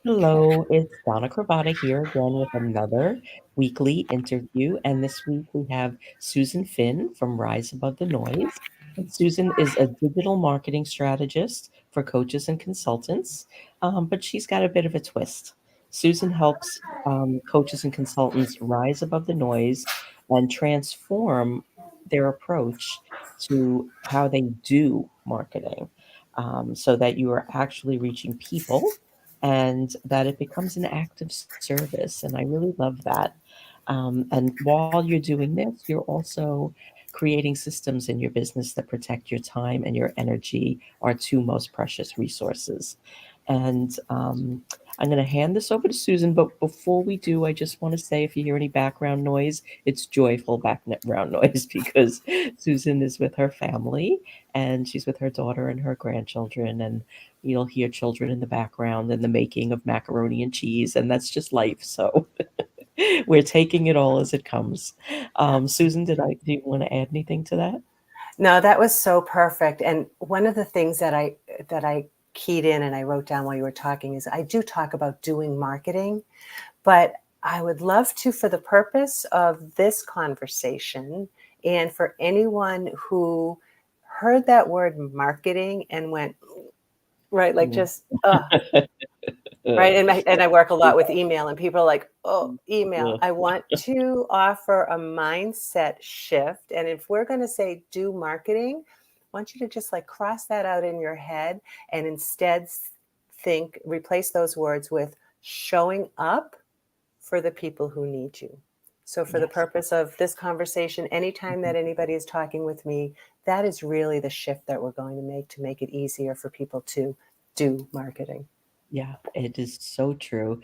Hello, it's Donna Crabata here again with another weekly interview. And this week we have Susan Finn from Rise Above the Noise. And Susan is a digital marketing strategist for coaches and consultants, but she's got a bit of a twist. Susan helps coaches and consultants rise above the noise and transform their approach to how they do marketing, so that you are actually reaching people and that it becomes an act of service. And I really love that. And while you're doing this, you're also creating systems in your business that protect your time and your energy, our two most precious resources. And I'm going to hand this over to Susan. But before we do, I just want to say if you hear any background noise, it's joyful background noise because Susan is with her family and she's with her daughter and her grandchildren. And you'll hear children in the background and the making of macaroni and cheese, and that's just life. So we're taking it all as it comes. Susan, do you want to add anything to that? No, that was so perfect. And one of the things that I keyed in and I wrote down while you were talking is I do talk about doing marketing, but I would love to, for the purpose of this conversation, and for anyone who heard that word marketing and went, right, like Mm. just, right. And I work a lot with email, and people are like, oh, email. Ugh. I want to offer a mindset shift. And if we're going to say do marketing, I want you to just like cross that out in your head and instead replace those words with showing up for the people who need you. So, for the Yes. purpose of this conversation, anytime that anybody is talking with me, that is really the shift that we're going to make it easier for people to do marketing. Yeah, it is so true.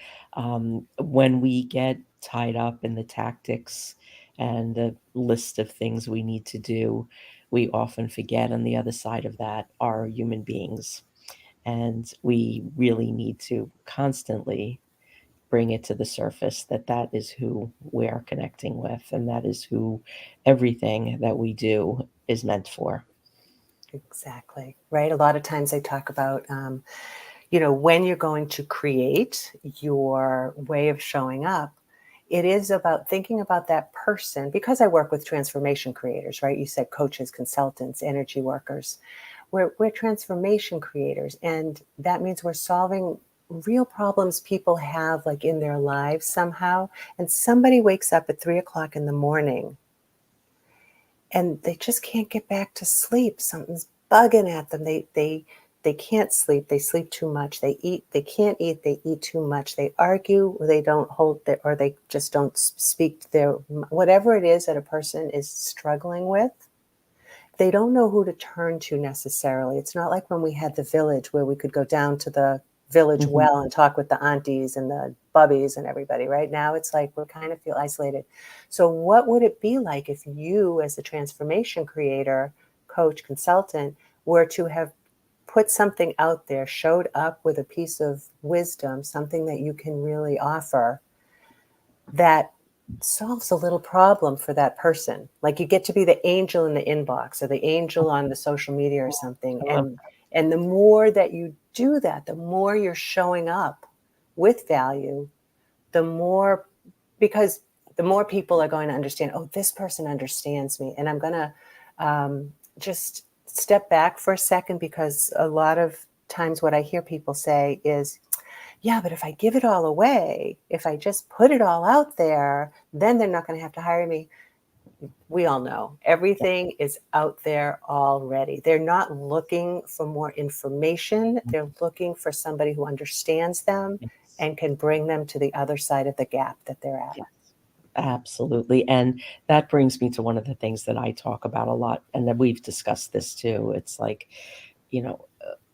When we get tied up in the tactics and the list of things we need to do, we often forget on the other side of that are human beings. And we really need to constantly bring it to the surface that that is who we are connecting with, and that is who everything that we do is meant for. Exactly. Right. A lot of times I talk about, when you're going to create your way of showing up, it is about thinking about that person, because I work with transformation creators, right? You said coaches, consultants, energy workers. We're transformation creators. And that means we're solving real problems people have like in their lives somehow. And somebody wakes up at 3 o'clock in the morning and they just can't get back to sleep. Something's bugging at them. They can't sleep. They sleep too much. They can't eat. They eat too much. They argue. They don't hold their, or they just don't speak their, whatever it is that a person is struggling with. They don't know who to turn to necessarily. It's not like when we had the village where we could go down to the village Mhm. well and talk with the aunties and the bubbies and everybody. Right now, it's like we kind of feel isolated. So, what would it be like if you, as a transformation creator, coach, consultant, were to have put something out there, showed up with a piece of wisdom, something that you can really offer that solves a little problem for that person? Like you get to be the angel in the inbox or the angel on the social media or something. I love And the more that you do that, the more you're showing up with value, the more, because the more people are going to understand, oh, this person understands me. And I'm going to just step back for a second, because a lot of times what I hear people say is, yeah, but if I give it all away, if I just put it all out there, then they're not going to have to hire me. We all know that. everything is out there already. They're not looking for more information. They're looking for somebody who understands them Yes. and can bring them to the other side of the gap that they're at. Yes. Absolutely. And that brings me to one of the things that I talk about a lot, and that we've discussed this too. It's like, you know,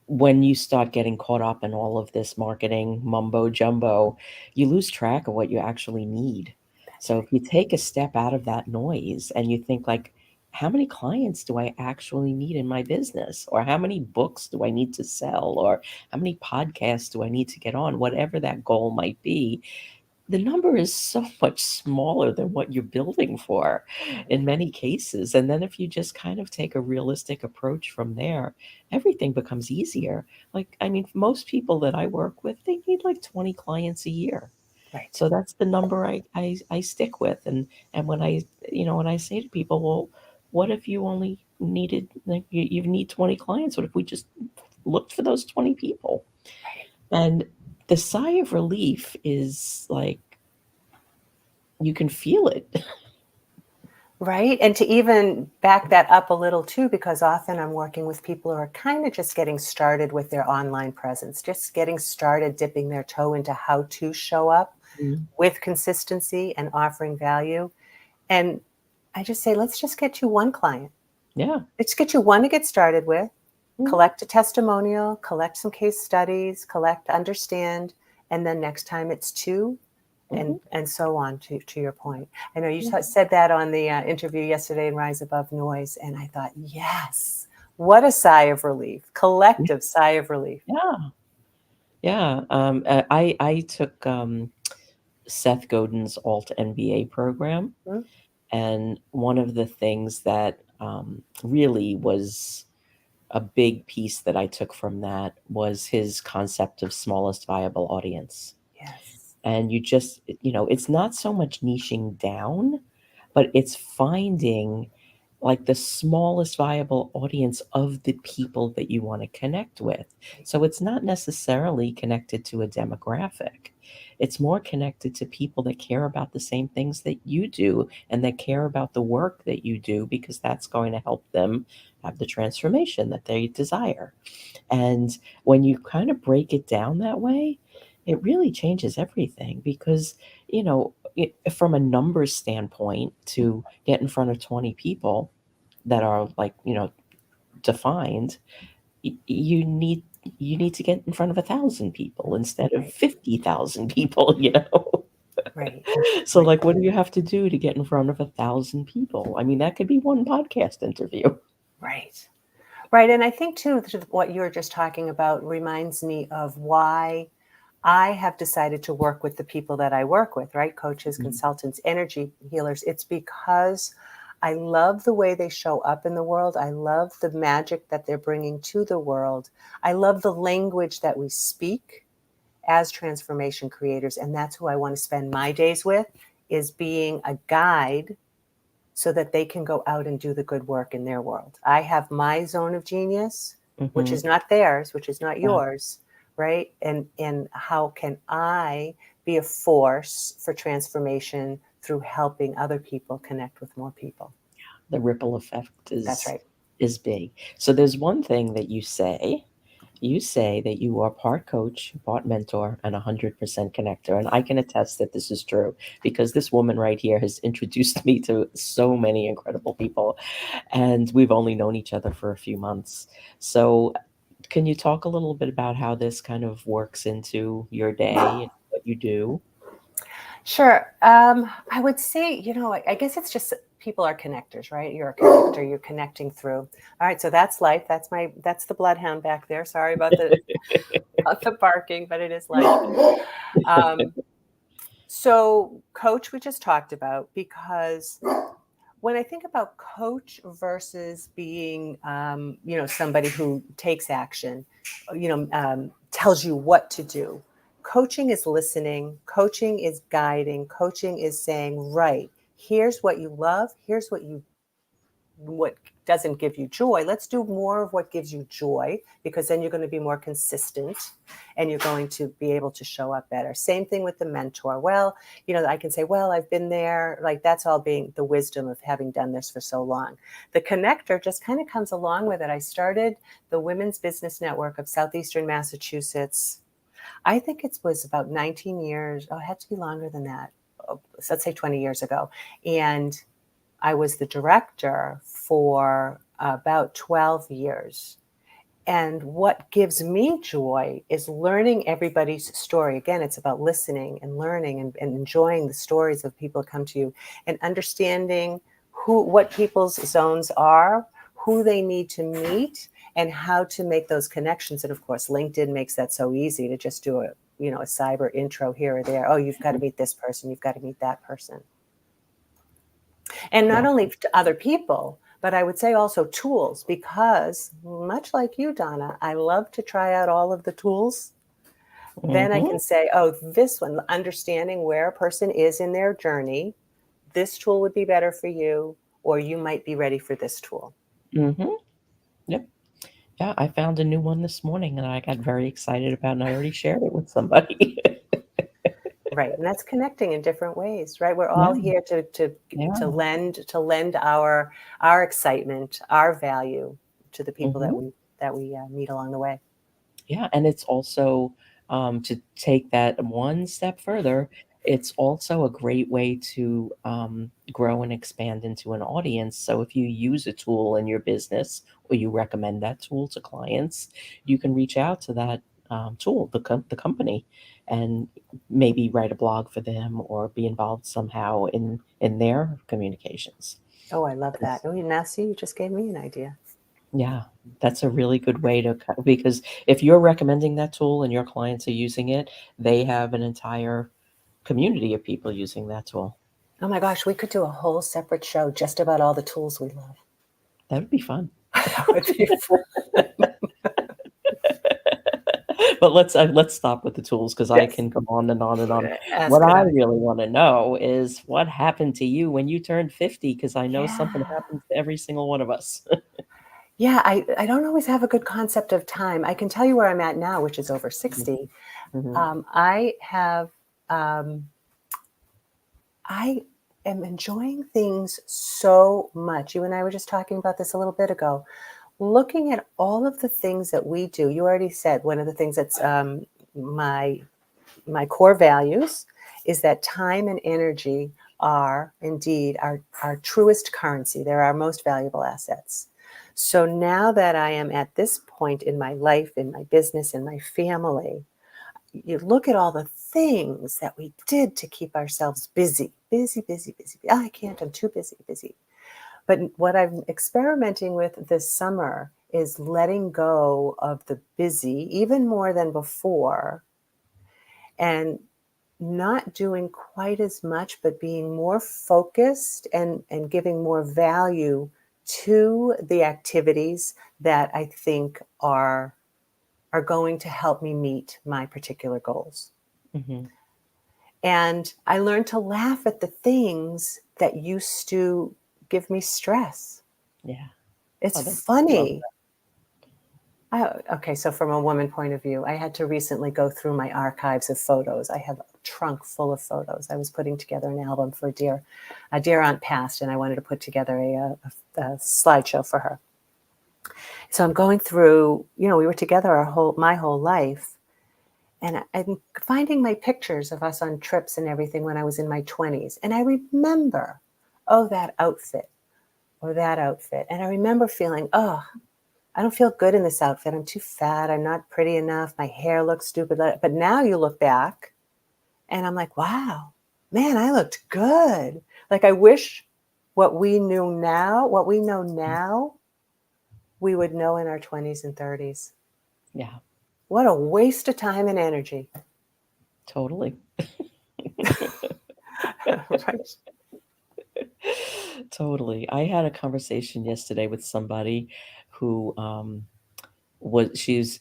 when you start getting caught up in all of this marketing mumbo jumbo, you lose track of what you actually need. That's So if you take a step out of that noise and you think like, how many clients do I actually need in my business? Or how many books do I need to sell? Or how many podcasts do I need to get on? Whatever that goal might be, the number is so much smaller than what you're building for Right. in many cases. And then if you just kind of take a realistic approach from there, everything becomes easier. Like, I mean, most people that I work with, they need like 20 clients a year. Right. So that's the number I stick with. And when when I say to people, well, what if you only needed, like, you need 20 clients? What if we just looked for those 20 people? Right. And the sigh of relief is like, you can feel it. Right. And to even back that up a little too, because often I'm working with people who are kind of just getting started with their online presence, just getting started dipping their toe into how to show up Mm. with consistency and offering value. And I just say, let's just get you one client. Yeah. Let's get you one to get started with, Mhm. collect a testimonial, collect some case studies, collect, understand, and then next time it's two, Mhm. and so on, to your point. I know you Yeah. said that on the interview yesterday in Rise Above Noise, and I thought, yes, what a sigh of relief, collective sigh of relief. Yeah. Yeah. I took Seth Godin's Alt MBA program, Mhm. and one of the things that really was a big piece that I took from that was his concept of smallest viable audience. Yes. And it's not so much niching down, but it's finding like the smallest viable audience of the people that you want to connect with. Right. So it's not necessarily connected to a demographic. It's more connected to people that care about the same things that you do and that care about the work that you do, because that's going to help them have the transformation that they desire. And when you kind of break it down that way, it really changes everything, because, from a numbers standpoint, to get in front of 20 people that are like, defined, you need to get in front of 1,000 people instead of Right. 50,000 people. Right. So, Right. like, what do you have to do to get in front of 1,000 people? I mean, that could be one podcast interview. Right. Right. And I think too, what you were just talking about reminds me of why I have decided to work with the people that I work with, right? Coaches, Mhm. consultants, energy healers. It's because I love the way they show up in the world. I love the magic that they're bringing to the world. I love the language that we speak as transformation creators. And that's who I want to spend my days with, is being a guide so that they can go out and do the good work in their world. I have my zone of genius, which is Mhm. not theirs, which is not Yeah, yours, right? And how can I be a force for transformation through helping other people connect with more people? the ripple effect That's is right. is big. So there's one thing that you say. You say that you are part coach, part mentor, and 100% connector. And I can attest that this is true, because this woman right here has introduced me to so many incredible people, and we've only known each other for a few months. So, can you talk a little bit about how this kind of works into your day and what you do? Sure. I would say, I guess it's just people are connectors, right? You're a connector, you're connecting through. All right, so that's life. That's the bloodhound back there. Sorry about the barking, but it is life. Um, so coach we just talked about, because when I think about coach versus being, somebody who takes action, tells you what to do. Coaching is listening. Coaching is guiding. Coaching is saying, right, here's what you love. Here's what doesn't give you joy. Let's do more of what gives you joy, because then you're going to be more consistent and you're going to be able to show up better. Same thing with the mentor. Well, I can say, well, I've been there. Like, that's all being the wisdom of having done this for so long. The connector just kind of comes along with it. I started the Women's Business Network of Southeastern Massachusetts. I think it was about 19 years. Oh, it had to be longer than that. Oh, so let's say 20 years ago. And I was the director for about 12 years. And what gives me joy is learning everybody's story. Again, it's about listening and learning and enjoying the stories of people who come to you, and understanding what people's zones are, who they need to meet, and how to make those connections. And of course, LinkedIn makes that so easy to just do it. a cyber intro here or there. Oh, you've got to meet this person. You've got to meet that person. And not Yeah. only to other people, but I would say also tools, because much like you, Donna, I love to try out all of the tools. Then I Mhm. can say, oh, this one, understanding where a person is in their journey, this tool would be better for you, or you might be ready for this tool. Mhm. Yep. Yeah, I found a new one this morning and I got very excited about, and I already shared it with somebody. Right. And that's connecting in different ways, right? We're all Yeah, here to yeah. lend our excitement, our value to the people Mhm. that we meet along the way. Yeah, and it's also, to take that one step further, it's also a great way to, grow and expand into an audience. So if you use a tool in your business or you recommend that tool to clients, you can reach out to that, tool, the company, and maybe write a blog for them or be involved somehow in their communications. Oh, I love that. It's Oh, now see, you just gave me an idea. Yeah, that's a really good way to because if you're recommending that tool and your clients are using it, they have an entire community of people using that tool. Oh my gosh, we could do a whole separate show just about all the tools we love. That would be fun. That would be fun. But let's stop with the tools because I Yes. can go on and on and on. What Ask it I up. really wanna know is what happened to you when you turned 50? Because I know something Yeah. happens to every single one of us. Yeah, I don't always have a good concept of time. I can tell you where I'm at now, which is over Mhm, 60. mhm, I have I am enjoying things so much. You and I were just talking about this a little bit ago. Looking at all of the things that we do, you already said one of the things that's my my core values is that time and energy are indeed our truest currency. They're our most valuable assets. So now that I am at this point in my life, in my business, in my family, you look at all the things that we did to keep ourselves busy, busy, busy, busy. "Oh, I can't, I'm too busy, busy." But what I'm experimenting with this summer is letting go of the busy, even more than before, and not doing quite as much, but being more focused and giving more value to the activities that I think are going to help me meet my particular goals. mhm. And I learned to laugh at the things that used to give me stress. Yeah. It's Oh, that's I love funny. Okay, so from a woman point of view, I had to recently go through my archives of photos. I have a trunk full of photos. I was putting together an album for a dear aunt passed, and I wanted to put together a slideshow for her. So I'm going through. We were together my whole life, and I'm finding my pictures of us on trips and everything when I was in my 20s, and I remember, oh, that outfit or that outfit, and I remember feeling, oh, I don't feel good in this outfit. I'm too fat. I'm not pretty enough. My hair looks stupid. But now you look back and I'm like, wow, man, I looked good. Like I wish what we know now, we would know in our 20s and 30s. Yeah, What a waste of time and energy. totally. Right. Totally. I had a conversation yesterday with somebody who, she's,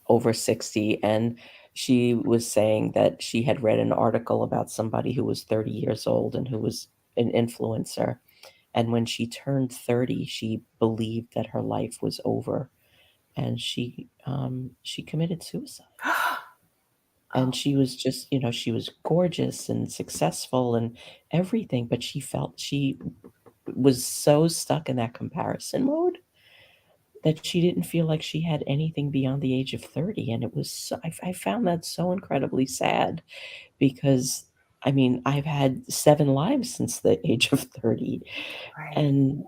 over 60, and she was saying that she had read an article about somebody who was 30 years old and who was an influencer. And when she turned 30, she believed that her life was over, and she committed suicide. And Oh, she was just, she was gorgeous and successful and everything, but she felt she was so stuck in that comparison mode that she didn't feel like she had anything beyond the age of 30, and it was I found that so incredibly sad because, I mean, I've had 7 lives since the age of 30, right. and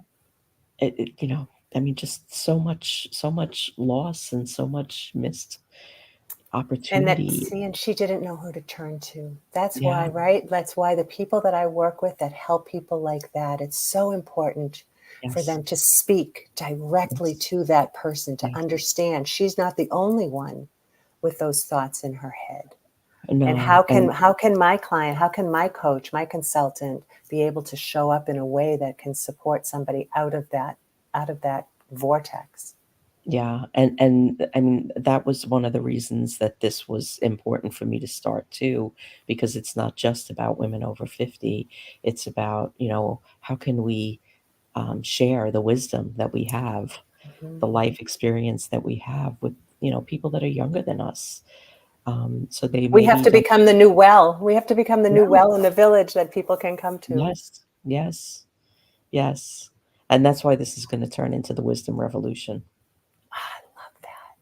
I mean, just so much loss and so much missed And opportunity. and she didn't know who to turn to. That's why, Yeah, right? That's why the people that I work with that help people like that, it's so important for yes, them to speak directly yes, to that person to yes, understand she's not the only one with those thoughts in her head? And No, and how can my client, how can my coach, my consultant be able to show up in a way that can support somebody out of that vortex? yeah, and I mean, that was one of the reasons that this was important for me to start too, because it's not just about women over 50. It's about, how can we share the wisdom that we have, Mhm. the life experience that we have with, people that are younger than us. So they We have maybe to don't. become the new well. We have to become the new Yeah. well in the village that people can come to. Yes. Yes. Yes. And that's why this is going to turn into the wisdom revolution. Ah, I love that.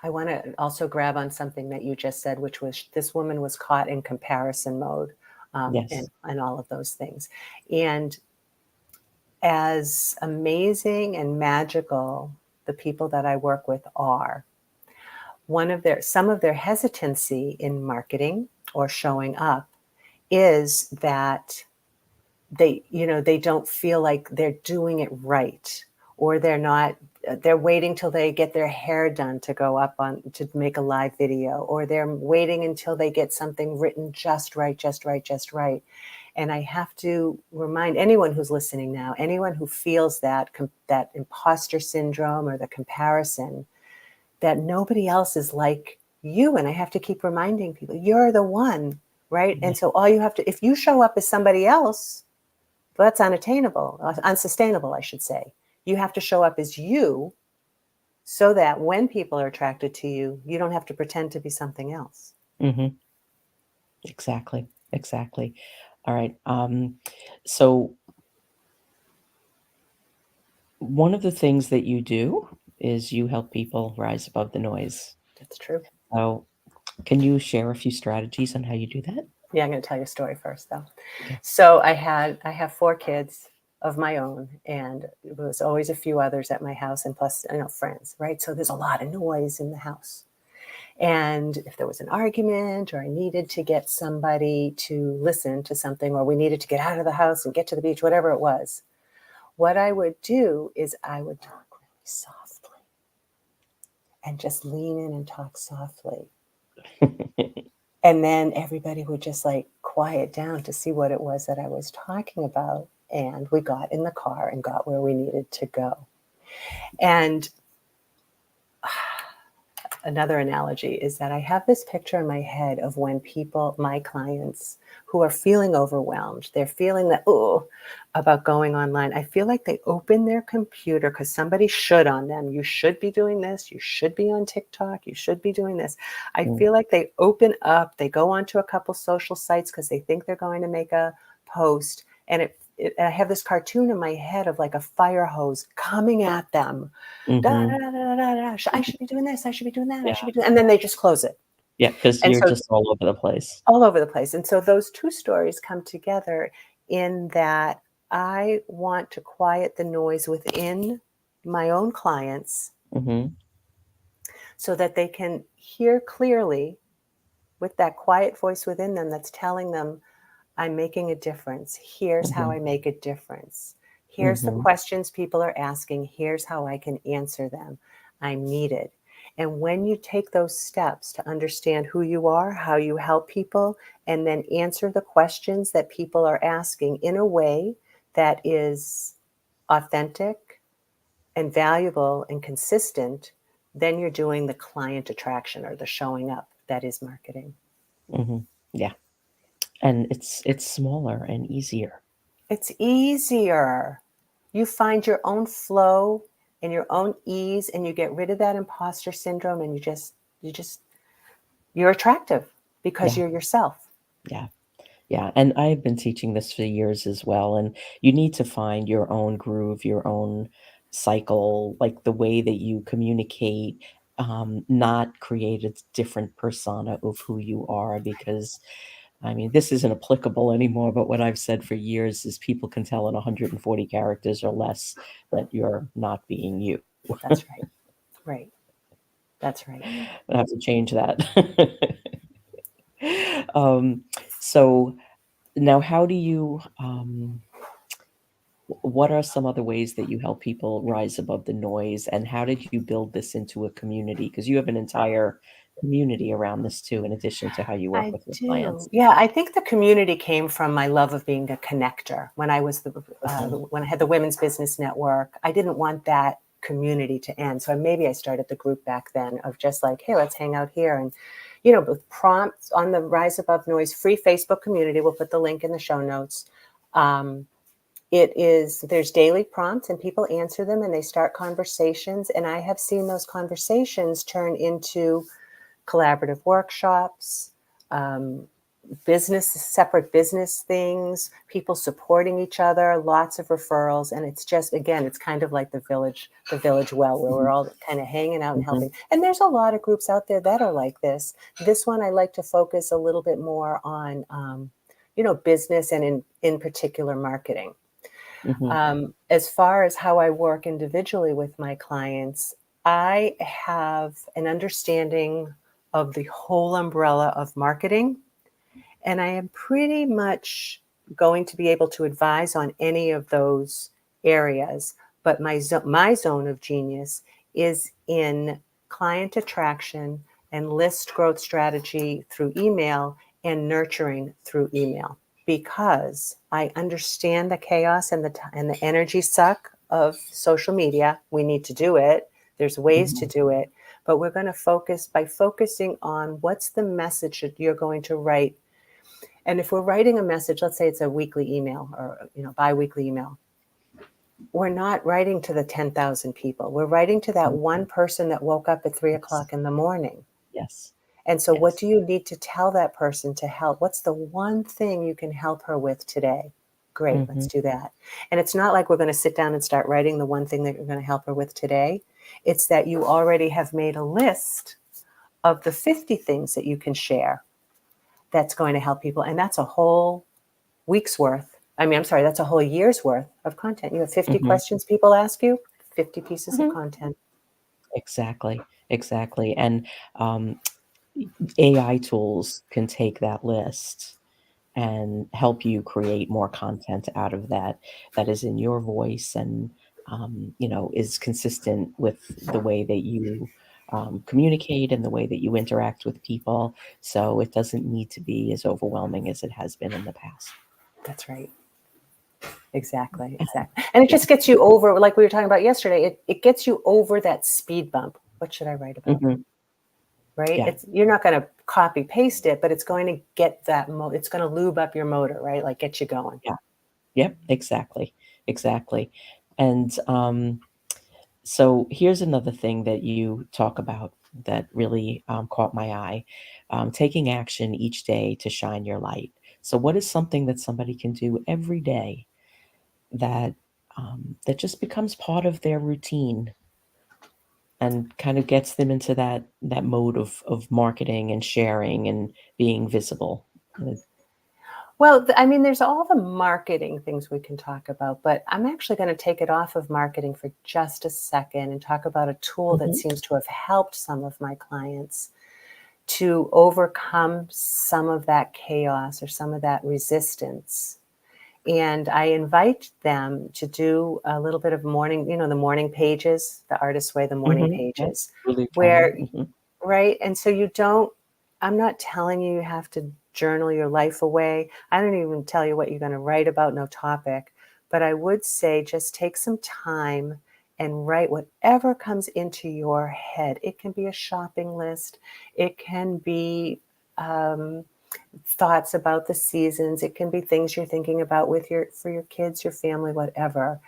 I want to also grab on something that you just said, which was this woman was caught in comparison mode, Yes. and all of those things. And as amazing and magical the people that I work with are, some of their hesitancy in marketing or showing up is that they don't feel like they're doing it right, or they're waiting till they get their hair done to go up on to make a live video, or they're waiting until they get something written just right, just right, just right. And I have to remind anyone who's listening now, anyone who feels that imposter syndrome or the comparison, that nobody else is like you. And I have to keep reminding people, you're the one, right? Yeah. And so all you have to, if you show up as somebody else, well, that's unattainable, unsustainable, I should say. You have to show up as you so that when people are attracted to you, you don't have to pretend to be something else. Mhm. Exactly. Exactly. All right. So one of the things that you do is you help people rise above the noise. That's true. So can you share a few strategies on how you do that? Yeah, I'm going to tell you a story first, though. Okay. So I have 4 kids of my own, and it was always a few others at my house, and plus, friends, right? So there's a lot of noise in the house. And if there was an argument, or I needed to get somebody to listen to something, or we needed to get out of the house and get to the beach, whatever it was, what I would do is I would talk really softly and just lean in and talk softly. And then everybody would just like quiet down to see what it was that I was talking about. And we got in the car and got where we needed to go. And another analogy is that I have this picture in my head of when people, my clients, who are feeling overwhelmed, they're feeling that, oh, about going online. I feel like they open their computer because somebody should on them. You should be doing this. You should be on TikTok. You should be doing this. I Mm, feel like they open up, they go onto a couple social sites because they think they're going to make a post. And I have this cartoon in my head of like a fire hose coming at them. Da, da, mhm. da, da, da, da. I should be doing this. I should be doing that. I Yeah. should be doing, and then they just close it. Yeah, because And you're so just all over the place. all over the place. And so those two stories come together in that I want to quiet the noise within my own clients Mhm, so that they can hear clearly with that quiet voice within them that's telling them, I'm making a difference. Here's how mhm, I make a difference. Here's the mhm, questions people are asking. Here's how I can answer them. I'm needed. And when you take those steps to understand who you are, how you help people, and then answer the questions that people are asking in a way that is authentic and valuable and consistent, then you're doing the client attraction or the showing up that is marketing. mhm. Yeah, and it's smaller and easier. It's easier. You find your own flow and your own ease, and you get rid of that imposter syndrome, and you're attractive because Yeah, you're yourself. yeah. Yeah, and I've been teaching this for years as well, and you need to find your own groove, your own cycle, like the way that you communicate, not create a different persona of who you are because, I mean, this isn't applicable anymore, but what I've said for years is people can tell in 140 characters or less that you're not being you. That's right. Right. That's right. I have to change that. Um, so now how do you, what are some other ways that you help people rise above the noise, and how did you build this into a community? Because you have an entire community around this too, in addition to how you work I with your do. clients? Yeah, I think the community came from my love of being a connector. When I was Mhm, when I had the Women's Business Network, I didn't want that community to end. So maybe I started the group back then of just like, hey, let's hang out here. And, with prompts on the Rise Above Noise free Facebook community. We'll put the link in the show notes. Um, there's daily prompts and people answer them and they start conversations. And I have seen those conversations turn into collaborative workshops, um, separate business things, people supporting each other, lots of referrals. And it's just, again, it's kind of like the village well, where we're mhm, all kind of hanging out and mhm, helping. And there's a lot of groups out there that are like this. This one, I like to focus a little bit more on, business and in particular marketing. mhm, As far as how I work individually with my clients, I have an understanding of the whole umbrella of marketing, and I am pretty much going to be able to advise on any of those areas. But my zone of genius is in client attraction and list growth strategy through email and nurturing through email, because I understand the chaos and the energy suck of social media. We need to do it. There's ways to mhm, do it, but we're going to focusing on what's the message that you're going to write. And if we're writing a message, let's say it's a weekly email or biweekly email, we're not writing to the 10,000 people. We're writing to that mhm. one person that woke up at three Yes, o'clock in the morning. yes, And so, what yes. do you need to tell that person to help? What's the one thing you can help her with today? Great, let's Mhm, do that. And it's not like we're going to sit down and start writing the one thing that you're going to help her with today. It's that you already have made a list of the 50 things that you can share that's going to help people. And that's a whole week's worth. I mean, I'm sorry, that's a whole year's worth of content. You have 50 mhm, questions people ask you, 50 pieces of mhm. content. Exactly, exactly, and, um, AI tools can take that list and help you create more content out of that, that is in your voice and, is consistent with the way that you, communicate and the way that you interact with people, so it doesn't need to be as overwhelming as it has been in the past. That's right. Exactly, And exactly. And it yeah. just gets you over, like we were talking about yesterday, it gets you over that speed bump. What should I write about? Mhm. Right? Yeah. You're not going to copy paste it, but it's going to get it's going to lube up your motor, right? Like get you going. Yeah. Yep, exactly, exactly, and, so here's another thing that you talk about that really caught my eye, taking action each day to shine your light. So, what is something that somebody can do every day that that just becomes part of their routine and kind of gets them into that mode of marketing and sharing and being visible? Well, I mean, there's all the marketing things we can talk about, but I'm actually going to take it off of marketing for just a second and talk about a tool that Mhm, seems to have helped some of my clients to overcome some of that chaos or some of that resistance. And I invite them to do a little bit of morning, the morning pages, the artist's way, the morning mhm, yep, pages, really tiny. where, Mhm, right? And so I'm not telling you you have to journal your life away. I don't even tell you what you're going to write about, no topic. But I would say just take some time and write whatever comes into your head. It can be a shopping list, it can be um, thoughts about the seasons, it can be things you're thinking about for your kids, your family, whatever.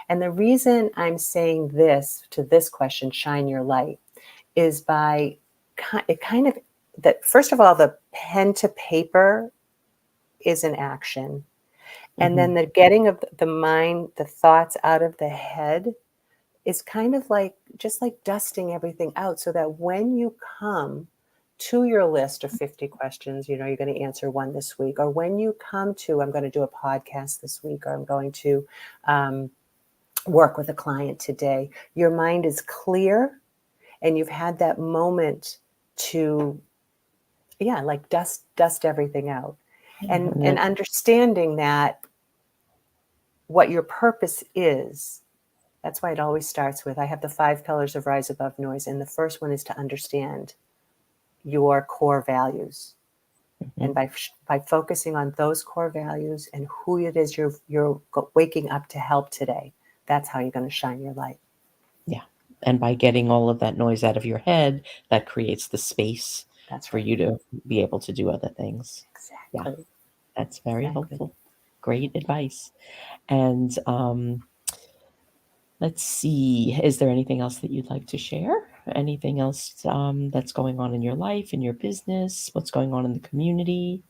And the reason I'm saying this to this question, shine your light, is by it kind of that first of all, the pen to paper is an action. And then mhm, the getting of the mind, the thoughts out of the head is kind of like just like dusting everything out so that when you come to your list of 50 questions, you're going to answer one this week, or when you come to, I'm going to do a podcast this week, or I'm going to um, work with a client today, your mind is clear and you've had that moment to, yeah, like dust everything out. yeah, And understanding that what your purpose is. That's why it always starts with, I have the 5 pillars of Rise Above Noise, and the first one is to understand your core values. And Mhm. by focusing on those core values and who it is you're waking up to help today, that's how you're going to shine your light. Yeah, and by getting all of that noise out of your head, that creates the space That's for right. you to be able to do other things. Yeah, Exactly. that's very Exactly. helpful. Great advice. And, let's see, is there anything else that you'd like to share? Anything else, that's going on in your life, in your business? What's going on in the community?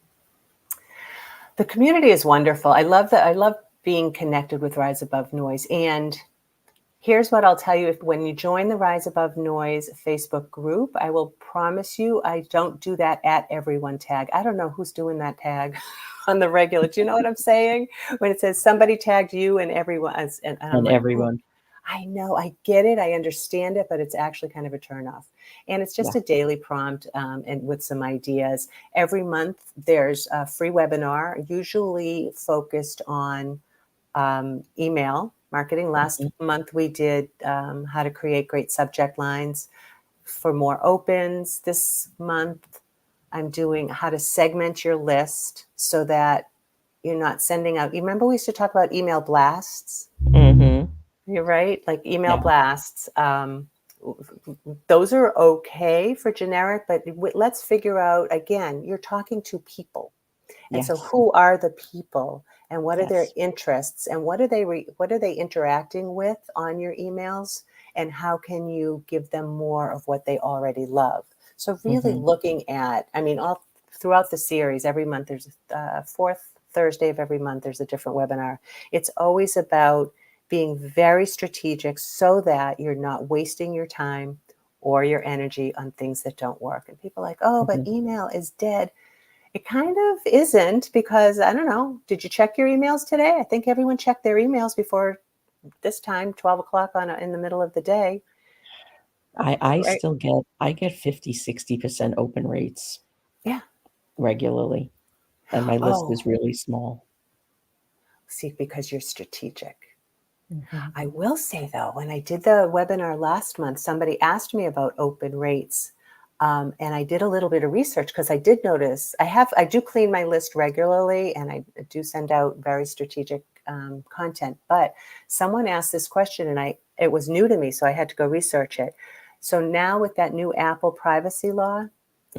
The community is wonderful. I love that. I love being connected with Rise Above Noise. And here's what I'll tell you: if when you join the Rise Above Noise Facebook group, I will promise you I don't do that at everyone tag. I don't know who's doing that tag on the regular. Do you know what I'm saying? When it says somebody tagged you and everyone, and I'm And like, oh, everyone. I know, I get it, I understand it, but it's actually kind of a turnoff. And it's Yeah. just a daily prompt, and with some ideas. Every month, there's a free webinar, usually focused on email marketing. Last Mhm, month, we did how to create great subject lines for more opens. This month, I'm doing how to segment your list so that you're not sending out. You remember we used to talk about email blasts? mhm. You're right, like email Yeah, blasts. Those are okay for generic, but let's figure out again, you're talking to people. And so yes, who are the people and what are their yes. interests and what are they interacting with on your emails, and how can you give them more of what they already love? So really Mhm, looking at, I mean, all throughout the series, every month there's a fourth Thursday of every month, there's a different webinar. It's always about being very strategic so that you're not wasting your time or your energy on things that don't work. And people are like, oh, but mhm. email is dead. It kind of isn't, because I don't know. Did you check your emails today? I think everyone checked their emails before this time, 12 o'clock in the middle of the day, I right? still get 50, 60% open rates Yeah. regularly, and my list Oh, is really small. see, because you're strategic. Mhm, I will say though, when I did the webinar last month, somebody asked me about open rates. And I did a little bit of research because I did notice I do clean my list regularly, and I do send out very strategic content. But someone asked this question, and it was new to me, so I had to go research it. So now with that new Apple privacy law,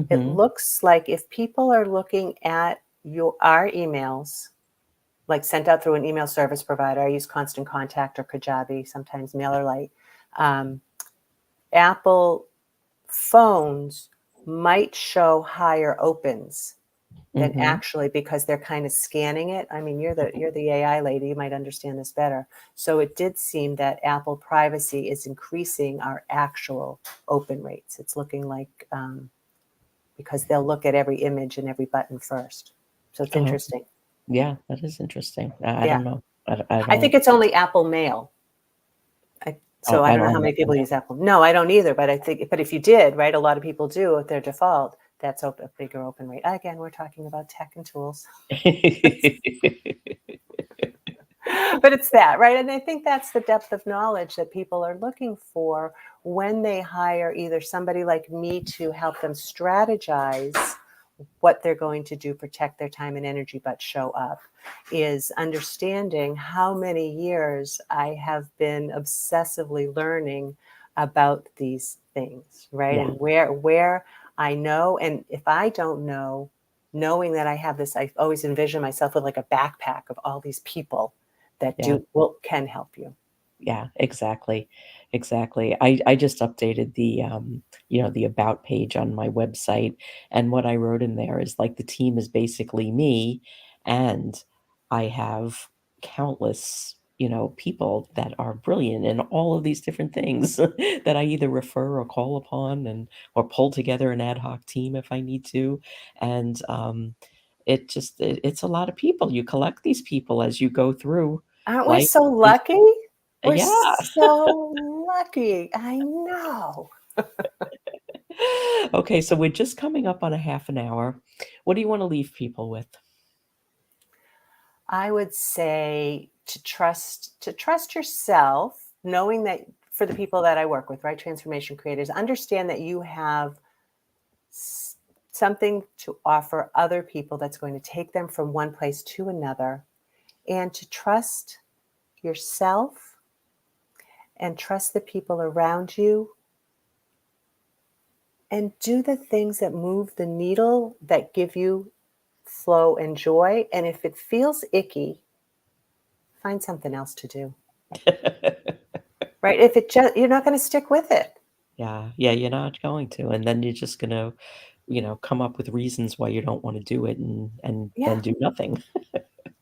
it mhm, looks like if people are looking at our emails, like sent out through an email service provider. I use Constant Contact or Kajabi, sometimes MailerLite. Um, Apple phones might show higher opens than mhm. actually, because they're kind of scanning it. I mean, you're the AI lady, you might understand this better. So it did seem that Apple privacy is increasing our actual open rates. It's looking like because they'll look at every image and every button first. So it's Oh, interesting. yeah, that is interesting. I Yeah. don't know. I I think don't it's only Apple Mail. So I I don't know don't how have many Apple people use Apple. No, I don't either. But I think, but if you did, right, a lot of people do at their default. That's a bigger open rate. Again, we're talking about tech and tools, Mail. but it's that, right? And I think that's the depth of knowledge that people are looking for when they hire either somebody like me to help them strategize what they're going to do, protect their time and energy, but show up, is understanding how many years I have been obsessively learning about these things, right? Yeah, And where I know, and if I don't know, knowing that I have this, I always envision myself with like a backpack of all these people that yeah. can help you. Yeah, exactly, exactly. I just updated the, the about page on my website, and what I wrote in there is, like, the team is basically me, and I have countless, people that are brilliant in all of these different things that I either refer or call upon or pull together an ad hoc team if I need to, and, it's a lot of people. You collect these people as you go through Aren't we life. so lucky? We're Yeah. so lucky. I know. Okay, so we're just coming up on a half an hour. What do you wanna leave people with? I would say to trust yourself, knowing that for the people that I work with, right, transformation creators, understand that you have s- something to offer other people that's going to take them from one place to another, and to trust yourself and trust the people around you and do the things that move the needle that give you flow and joy. And if it feels icky, find something else to do. Right? If it just you're not going to stick with it. Yeah, yeah, you're not going to, and then you're just gonna, come up with reasons why you don't wanna do it and then Yeah. do nothing.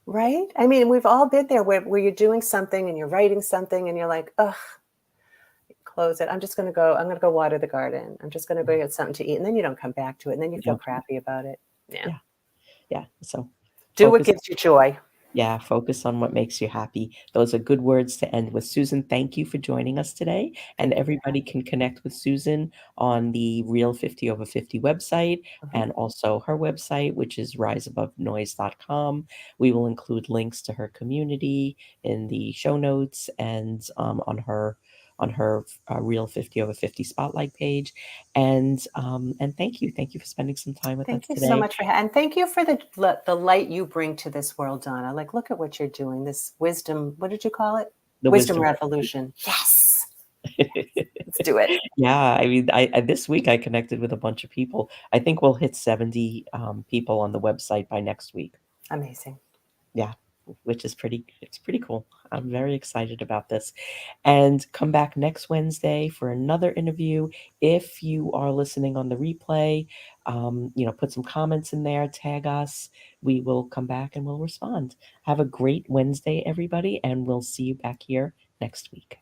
Right? I mean, we've all been there where you're doing something and you're writing something and you're like, ugh, close it. I'm gonna go water the garden. I'm just gonna go Yeah, get something to eat. And then you don't come back to it. And then you you feel don't come crappy about it. Yeah. Yeah, yeah, so Do what focus gives you joy. Yeah, focus on what makes you happy. Those are good words to end with. Susan, thank you for joining us today, and Thank you for everybody having can connect with Susan on the Real 50 Over 50 website me. Mhm. and also her website, which is riseabovenoise.com. We will include links to her community in the show notes and on her Real 50 Over 50 spotlight page. And thank you for spending some time with us Thank you so today. much and thank you for the light you bring to this world, Donna. Like, look at what you're doing. This wisdom, what did you call it? The Wisdom wisdom. revolution. Yes. Let's do it. Yeah, I mean, I this week I connected with a bunch of people. I think we'll hit 70 people on the website by next week. Amazing. Yeah, which is it's pretty cool. I'm very excited about this. And come back next Wednesday for another interview. If you are listening on the replay, put some comments in there, tag us. We will come back and we'll respond. Have a great Wednesday, everybody, and we'll see you back here next week.